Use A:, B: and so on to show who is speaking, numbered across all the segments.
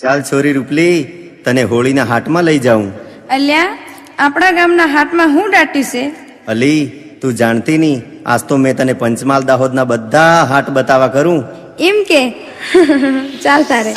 A: ચાલ છોરી રૂપલી, તને હોળીના હાટમાં લઈ જાઉં.
B: અલ્યા, આપણા ગામના હાટમાં હું દાટી છે?
A: અલી, તું જાણતી ની, આજ તો મેં તને પંચમહાલ દાહોદના બધા હાટ બતાવા કરું.
B: એમ કે? ચાલ તારે.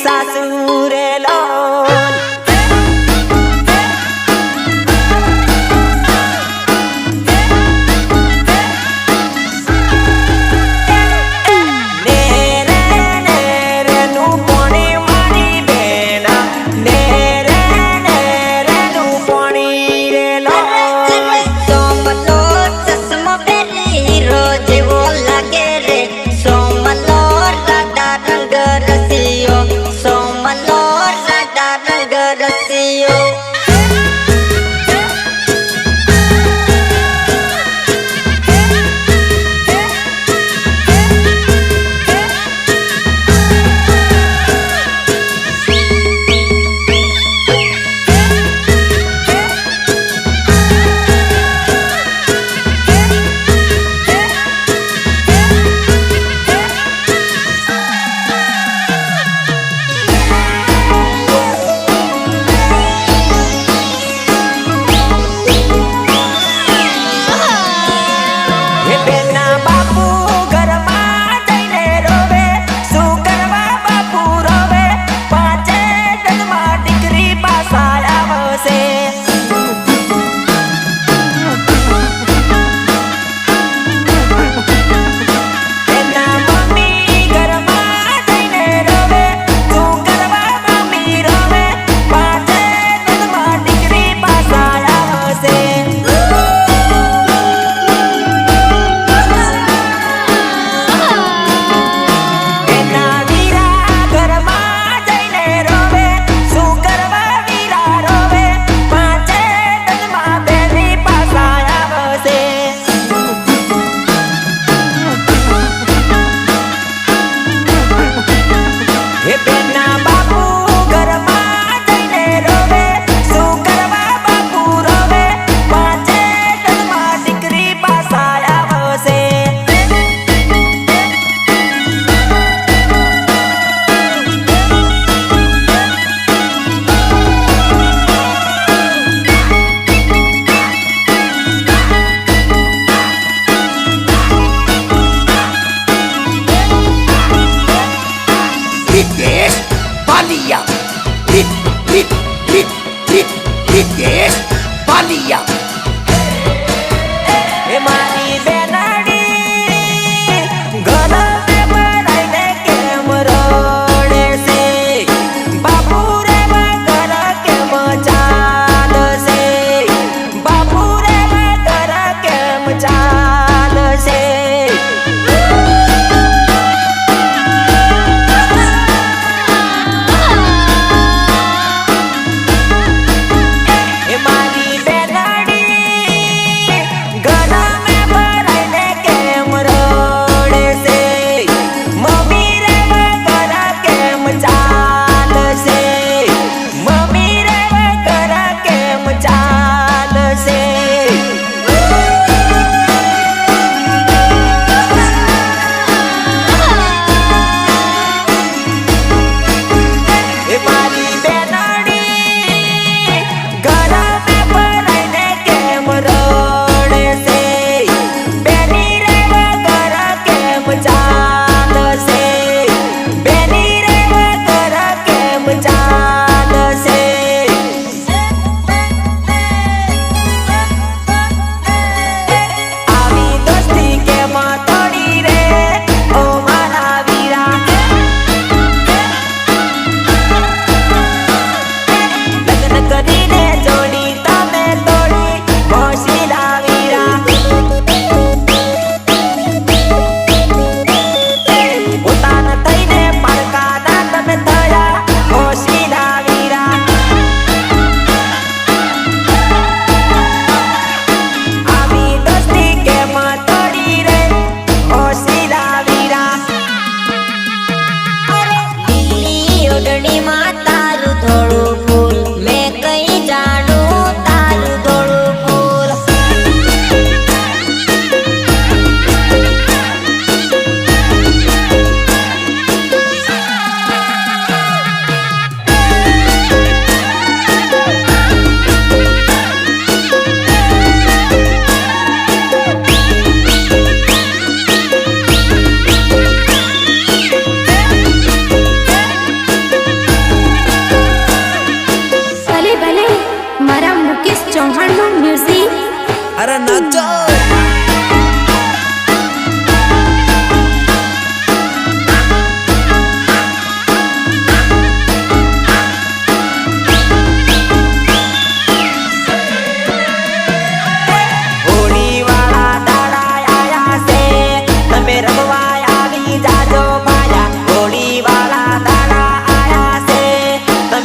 C: સાસુરેલો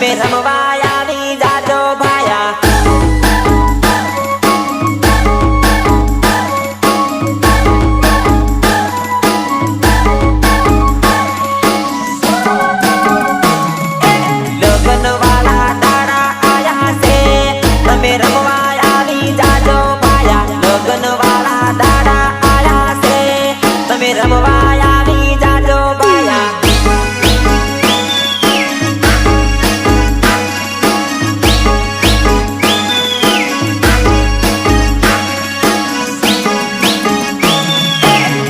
C: તમે રમવા આવી જાજો ભાયા. લગન વાળા દાડા આયા છે, તમે રમવા આવી જાજો ભાયા. લગન વાળા દાડા આયા છે, તમે રમવા આવી જાજો ભાયા.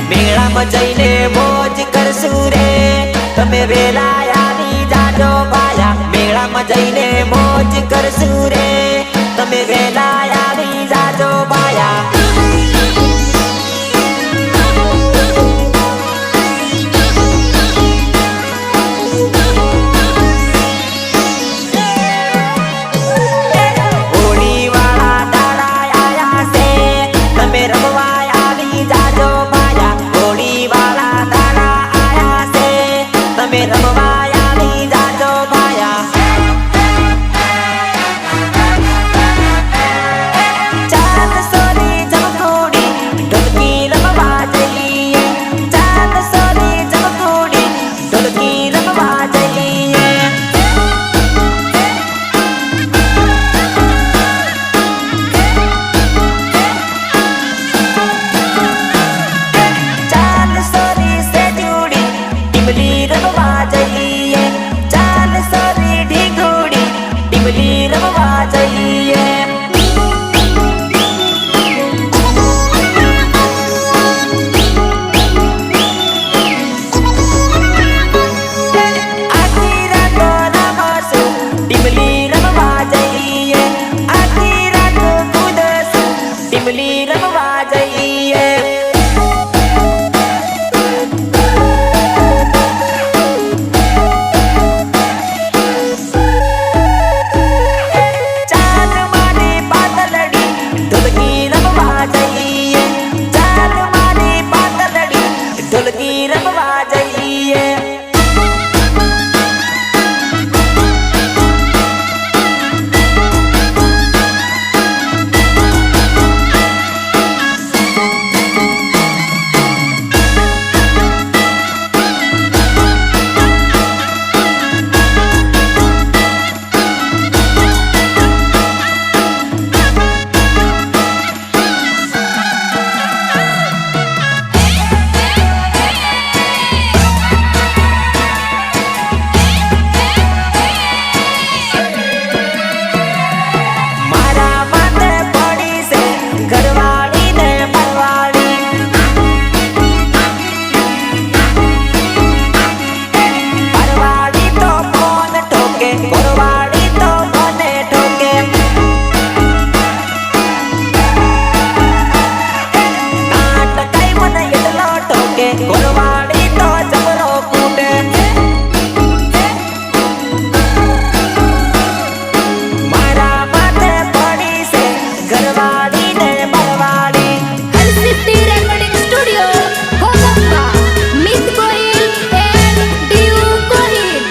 C: મેળામાં જઈને મોજ કરશું રે, તમે વેલા આવી જાજો ભાયા. મેળામાં જઈને મોજ કરશું રે, તમે વેલા આવી જાજો ભાયા. હોળી વાળા દાડા આયા છે, તમે રમવા આવી જાજો ભાયા. હોળી વાળા દાડા આયા છે, તમે રમવા આવી જાજો ભાયા. ચાંદ સોરી જમકુડી ઢોલકી રમવા જઈએ. ચાંદ સોરી જમકુડી ઢોલકી રમવા જઈએ. ચાલ સોરી સે જુડી ટીમલી રમવા જઈએ. ચાલ સોરી ઢીંગુડી ટીમલી રમવા જઈએ. આખી રાતો રમશું, ટીમલી રમવા જઈએ. આખી રાતો કૂદશું, ટીમલી રમવા જઈએ. ચાલ મારી પાતલડી ઢોલકી રમવા જઈએ. ચાલ મારી પાતલડી ઢોલકી રમવા જઈએ. મારા માથે પડી છે ઘરવાળી ને પરવાળી. પરવાળી તો ફોન ઠોકે, ઘરવાળી તો મને ઠોકે. નાટકાઈ મને એટલો ઠોકે, ઘરવાળી તો જબરો કૂટે. મારા માથે પડી છે ઘરવાળી ને પરવાળી.
D: City Recording Studio, Kolkata, Meet Kohil and Diu Kohil.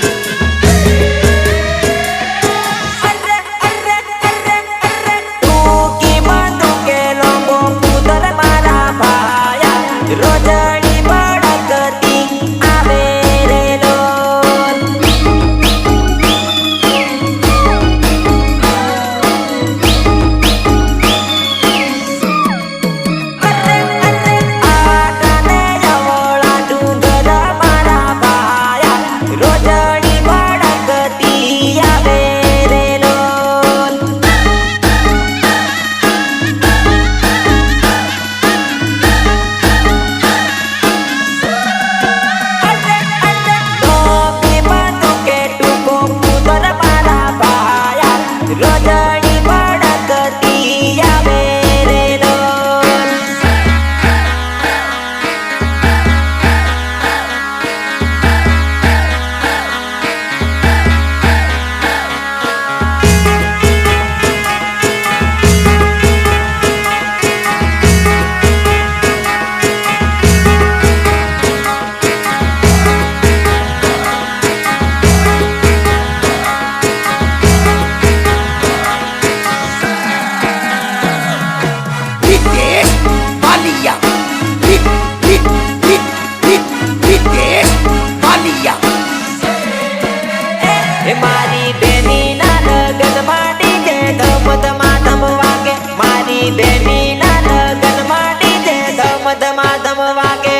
C: બેની ના લગન માટી જે ધમ ધમા ધમ વાગે મારી બેની ના લગન માટી જે ધમ ધમા ધમ વાગે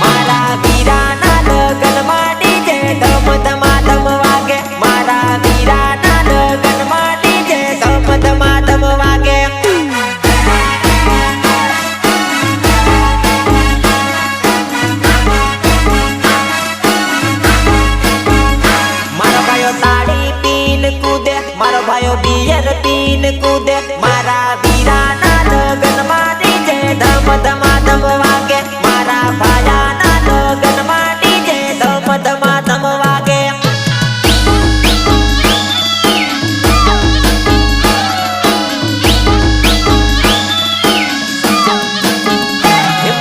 C: મારા વીરા ના લગન માટી જે ધમ ધમા ધમ વાગે મારા વીરા ના લગન માટી જે ધમ ધમા ધમ વાગે મારો ભાઈઓ તાળી પીન કૂદે મારો ભાઈઓ બિયર પીન કૂદે મારા વીરા ના લગન માટી જે ધમ ધમા ધમ વાગે મારા ભાયા ના લગન માટી જે ધમ ધમા ધમ વાગે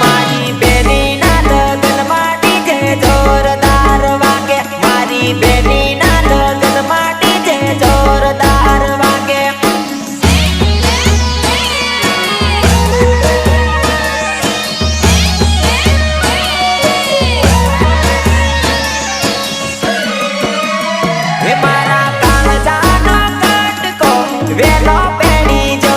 C: મારી બેની ના લગન માટી જે જોરદાર વાગે મારી બેની ના લગન માટી જે જોરદાર વાગે હે મારા કાળજાનો કટકો વેલો પેડી જો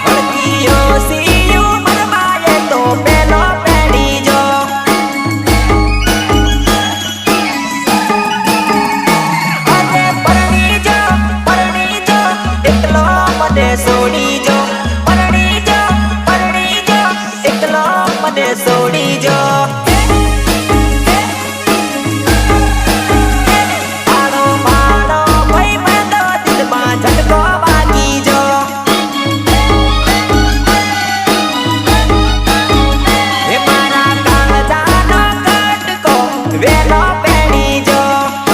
C: હળકીયો સીયું મરમાયે તો પેલો પેડી જો અને પરણી જો એકલો મને છોડી જો પરણી જો એકલો મને છોડી જો આડો માડો ભાઈ બંધો દિલમાં ઝટકો વાગી જો હે મારા કાળજાનો કટકો વેલો પેડી જો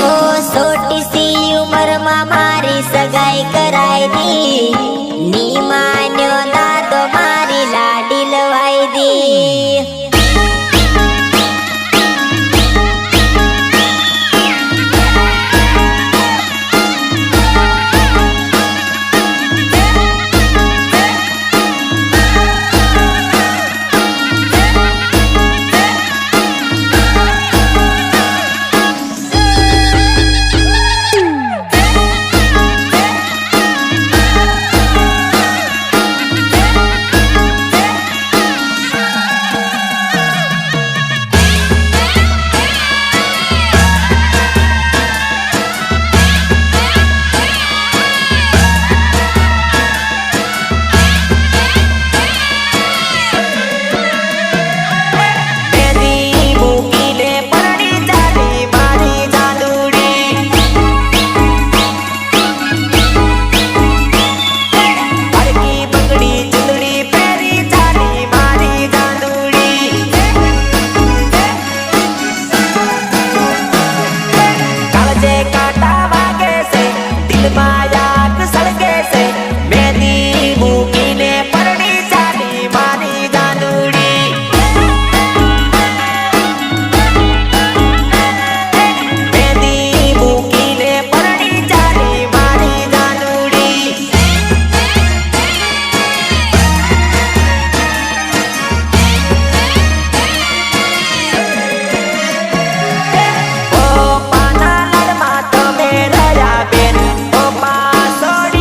D: ઓ સોટી સી ઉંમરમાં મારી સગાઈ કરાઈ દી ની માન્યો ના તો મારી લાડી લવાઈ દી બેની મૂકીને પરણી ચાલી મારી જાદુડી હરકી બંગડી ચૂંદડી પહેરી ચાલી મારી જાદુડી કાળજે કાંટા વાગે છે દિલમાં આગ સળગે છે મહેંદી મૂકીને પરણી ચાલી મારી જાદુડી મહેંદી મૂકીને પરણી ચાલી મારી જાદુડી ઓ પાના લડમાં તમે રહ્યા બેન ઓ પાસોડી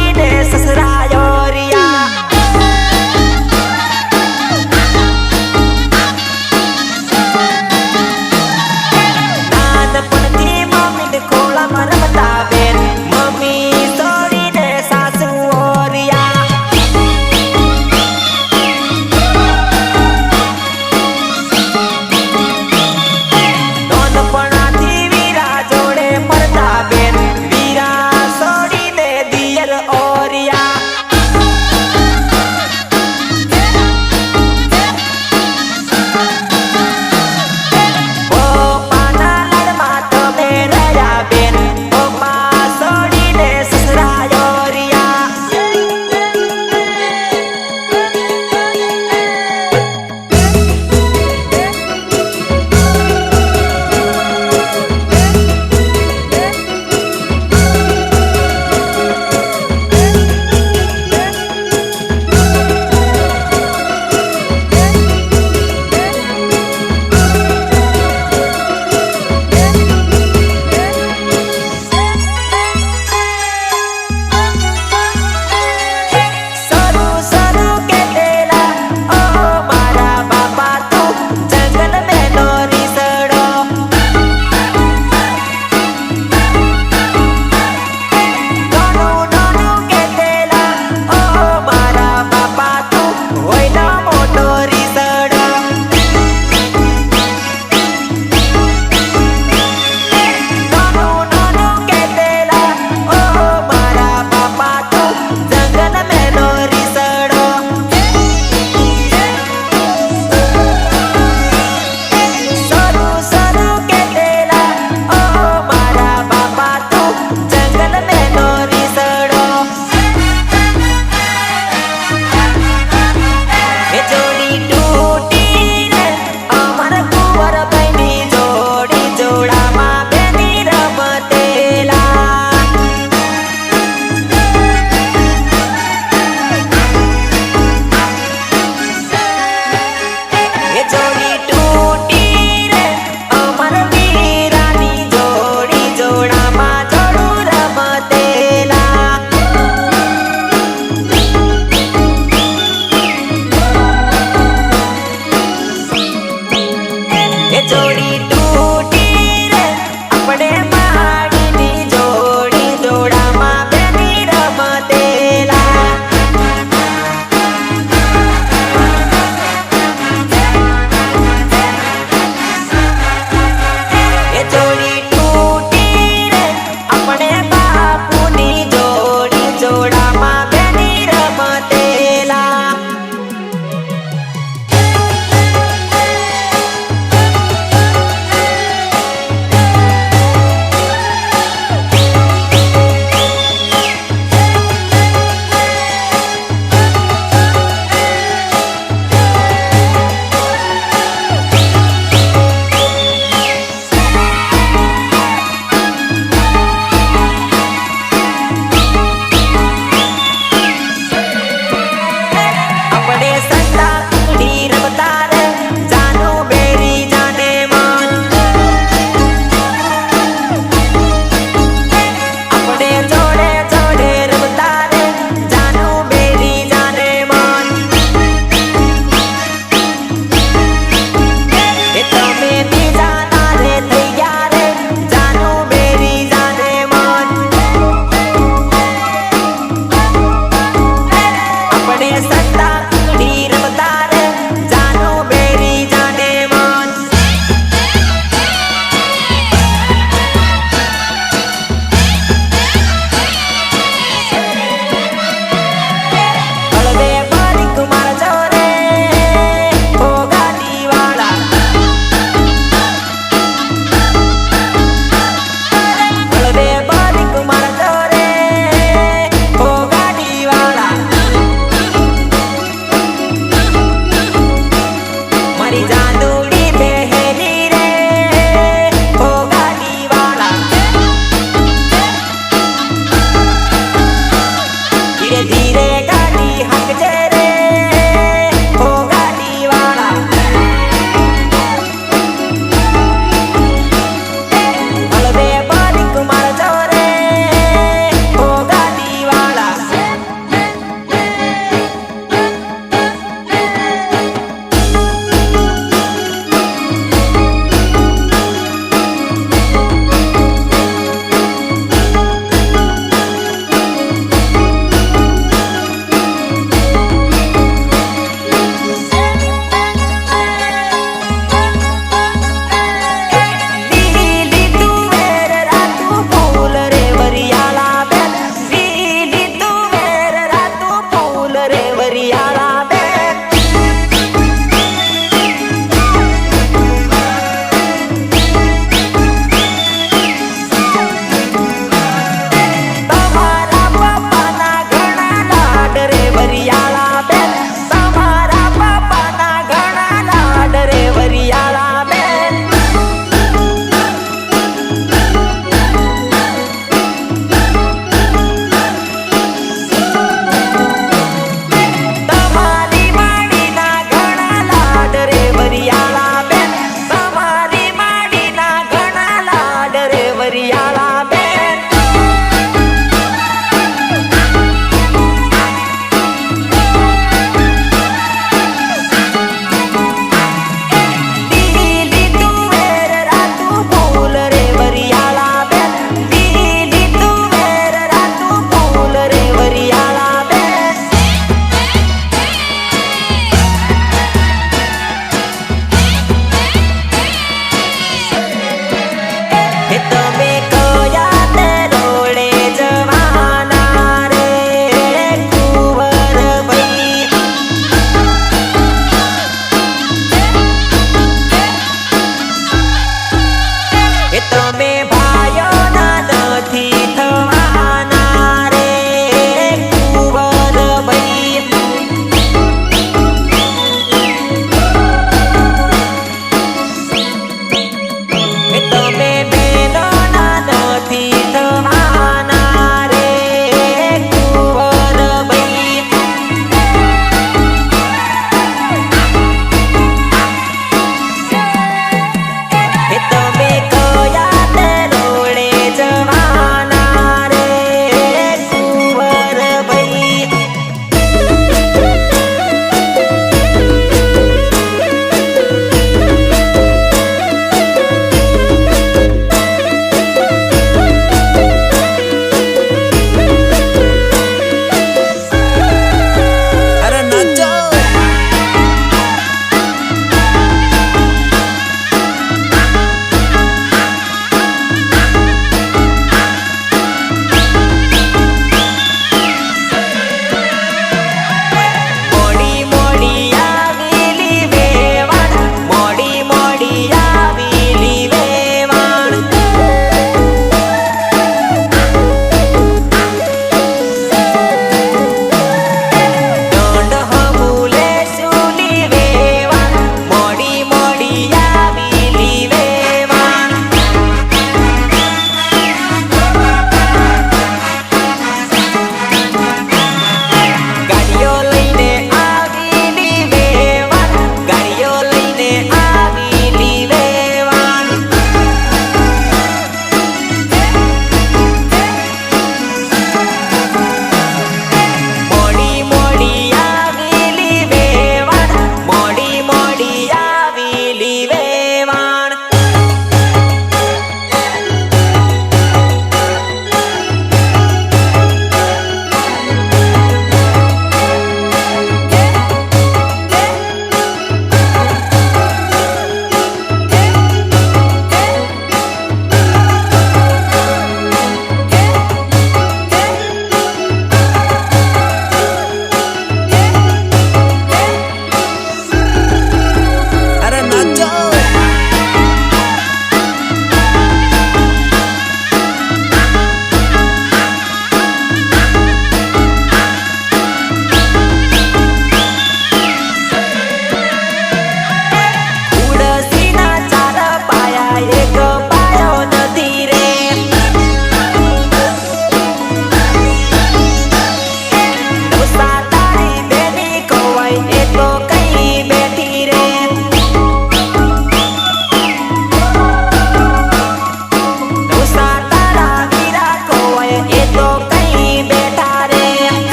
C: ધીરે